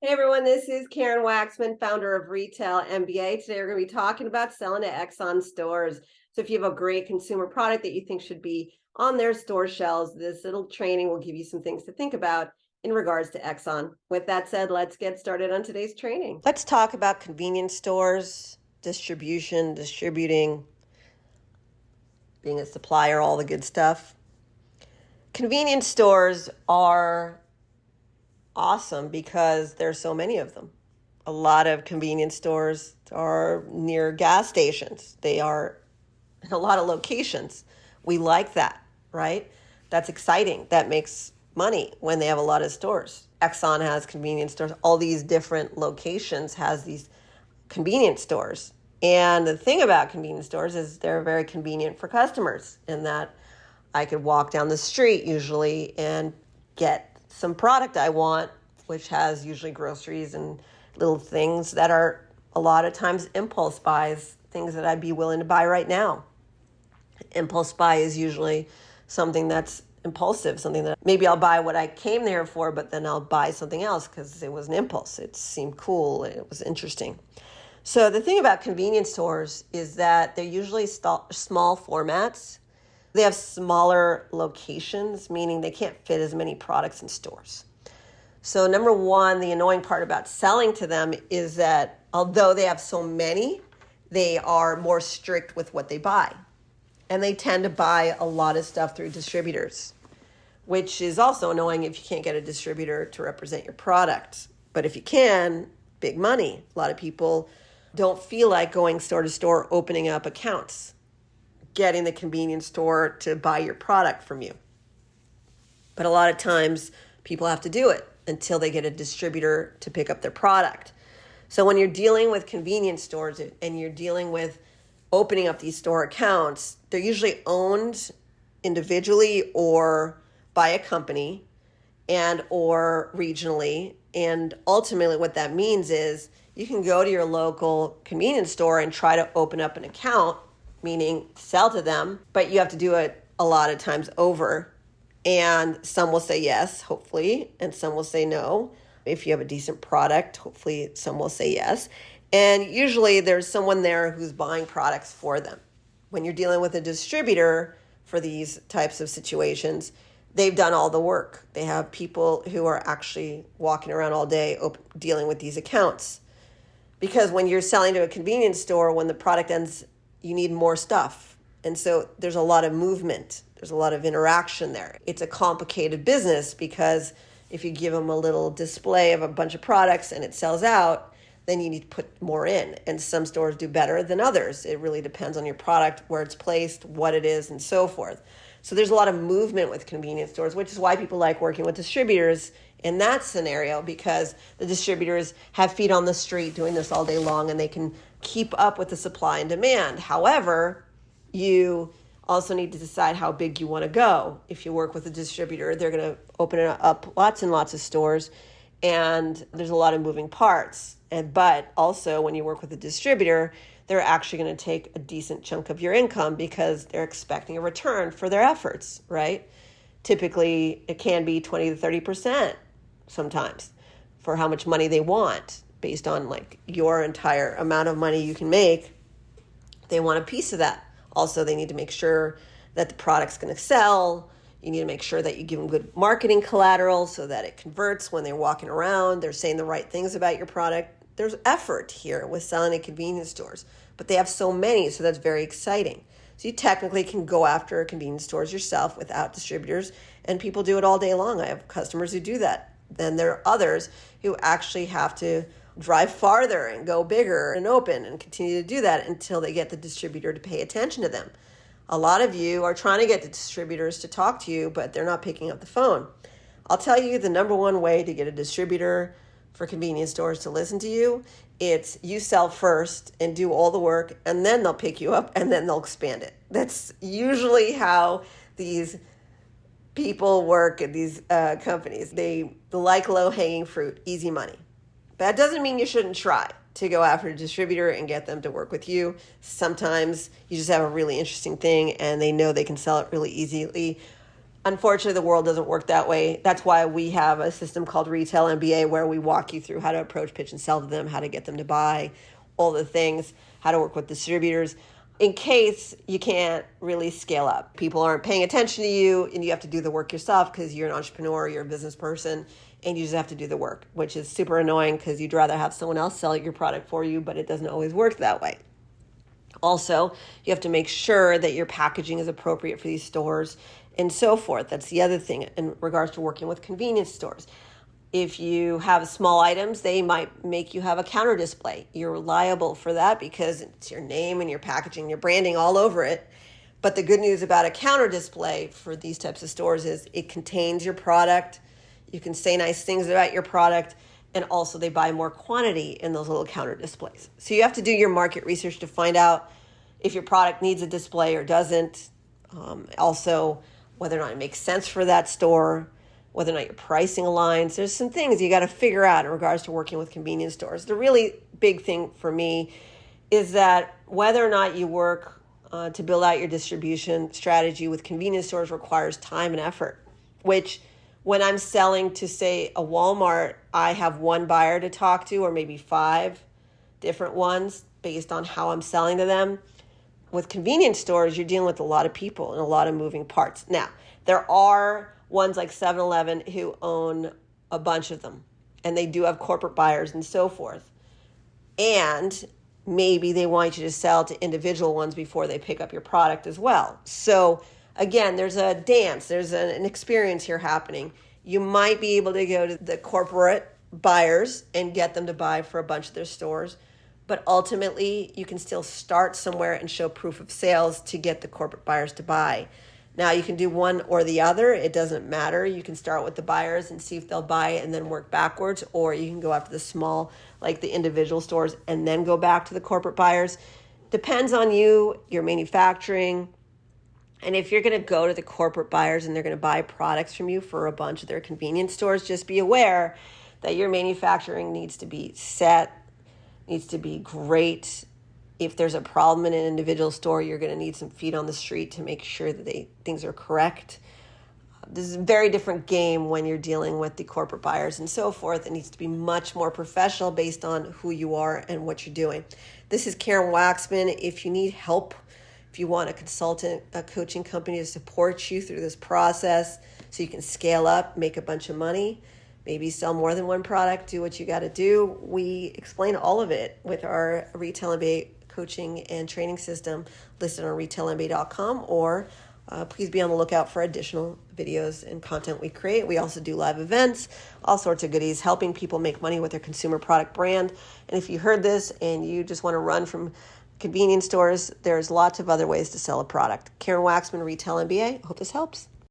Hey everyone, this is Karen Waksman, founder of Retail MBA. Today we're going to be talking about selling to Exxon stores. So if you have a great consumer product that you think should be on their store shelves, this little training will give you some things to think about in regards to Exxon. With that said, let's get started on today's training. Let's talk about convenience stores, distributing, being a supplier, all the good stuff. Convenience stores are awesome because there's so many of them. A lot of convenience stores are near gas stations. They are in a lot of locations. We like that, right? That's exciting. That makes money when they have a lot of stores. Exxon has convenience stores. All these different locations has these convenience stores. And the thing about convenience stores is they're very convenient for customers in that I could walk down the street usually and get some product I want, which has usually groceries and little things that are a lot of times impulse buys, things that I'd be willing to buy right now. Impulse buy is usually something that's impulsive, something that maybe I'll buy what I came there for, but then I'll buy something else because it was an impulse. It seemed cool. It was interesting. So the thing about convenience stores is that they're usually small formats. They have smaller locations, meaning they can't fit as many products in stores. So number one, the annoying part about selling to them is that although they have so many, they are more strict with what they buy. And they tend to buy a lot of stuff through distributors, which is also annoying if you can't get a distributor to represent your product. But if you can, big money. A lot of people don't feel like going store to store, opening up accounts, getting the convenience store to buy your product from you. But a lot of times people have to do it until they get a distributor to pick up their product. So when you're dealing with convenience stores and you're dealing with opening up these store accounts, they're usually owned individually or by a company and or regionally. And ultimately what that means is you can go to your local convenience store and try to open up an account, meaning sell to them, but you have to do it a lot of times over. And some will say yes, hopefully, and some will say no. If you have a decent product, hopefully some will say yes. And usually there's someone there who's buying products for them. When you're dealing with a distributor for these types of situations, they've done all the work. They have people who are actually walking around all day dealing with these accounts. Because when you're selling to a convenience store, when the product ends, you need more stuff. And so there's a lot of movement. There's a lot of interaction there. It's a complicated business because if you give them a little display of a bunch of products and it sells out, then you need to put more in. And some stores do better than others. It really depends on your product, where it's placed, what it is, and so forth. So there's a lot of movement with convenience stores, which is why people like working with distributors in that scenario, because the distributors have feet on the street doing this all day long and they can keep up with the supply and demand. However, you also need to decide how big you want to go. If you work with a distributor, they're going to open up lots and lots of stores, and there's a lot of moving parts. But also when you work with a distributor, they're actually going to take a decent chunk of your income because they're expecting a return for their efforts, right? Typically, it can be 20 to 30% sometimes for how much money they want based on like your entire amount of money you can make. They want a piece of that. Also, they need to make sure that the product's going to sell. You need to make sure that you give them good marketing collateral so that it converts when they're walking around. They're saying the right things about your product. There's effort here with selling at convenience stores, but they have so many, so that's very exciting. So you technically can go after convenience stores yourself without distributors, and people do it all day long. I have customers who do that. Then there are others who actually have to drive farther and go bigger and open and continue to do that until they get the distributor to pay attention to them. A lot of you are trying to get the distributors to talk to you, but they're not picking up the phone. I'll tell you the number one way to get a distributor for convenience stores to listen to you. It's you sell first and do all the work, and then they'll pick you up and then they'll expand it. That's usually how these people work at these companies. They like low-hanging fruit, easy money. That doesn't mean you shouldn't try to go after a distributor and get them to work with you. Sometimes you just have a really interesting thing and they know they can sell it really easily Unfortunately, the world doesn't work that way. That's why we have a system called Retail MBA, where we walk you through how to approach, pitch, and sell to them, how to get them to buy, all the things, how to work with distributors, in case you can't really scale up. People aren't paying attention to you, and you have to do the work yourself because you're an entrepreneur, you're a business person, and you just have to do the work, which is super annoying because you'd rather have someone else sell your product for you, but it doesn't always work that way. Also, you have to make sure that your packaging is appropriate for these stores and so forth. That's the other thing in regards to working with convenience stores. If you have small items, they might make you have a counter display. You're liable for that because it's your name and your packaging, your branding all over it. But the good news about a counter display for these types of stores is it contains your product. You can say nice things about your product, and also they buy more quantity in those little counter displays. So you have to do your market research to find out if your product needs a display or doesn't. Also, whether or not it makes sense for that store, whether or not your pricing aligns. There's some things you got to figure out in regards to working with convenience stores. The really big thing for me is that whether or not you work to build out your distribution strategy with convenience stores requires time and effort, which when I'm selling to, say, a Walmart, I have one buyer to talk to, or maybe 5 different ones based on how I'm selling to them. With convenience stores, you're dealing with a lot of people and a lot of moving parts. Now, there are ones like 7-Eleven who own a bunch of them, and they do have corporate buyers and so forth. And maybe they want you to sell to individual ones before they pick up your product as well. So again, there's a dance, there's an experience here happening. You might be able to go to the corporate buyers and get them to buy for a bunch of their stores, but ultimately you can still start somewhere and show proof of sales to get the corporate buyers to buy. Now you can do one or the other, it doesn't matter. You can start with the buyers and see if they'll buy it and then work backwards, or you can go after the small, like the individual stores, and then go back to the corporate buyers. Depends on you, your manufacturing. And if you're going to go to the corporate buyers and they're going to buy products from you for a bunch of their convenience stores, just be aware that your manufacturing needs to be set, needs to be great. If there's a problem in an individual store, you're going to need some feet on the street to make sure that things are correct. This is a very different game when you're dealing with the corporate buyers and so forth. It needs to be much more professional based on who you are and what you're doing. This is Karen Waksman. If you need help, if you want a consultant, a coaching company to support you through this process so you can scale up, make a bunch of money, maybe sell more than one product, do what you got to do, we explain all of it with our Retail MBA coaching and training system listed on retailmba.com, or please be on the lookout for additional videos and content we create. We also do live events, all sorts of goodies, helping people make money with their consumer product brand. And if you heard this and you just want to run from convenience stores, there's lots of other ways to sell a product. Karen Waksman, Retail MBA. Hope this helps.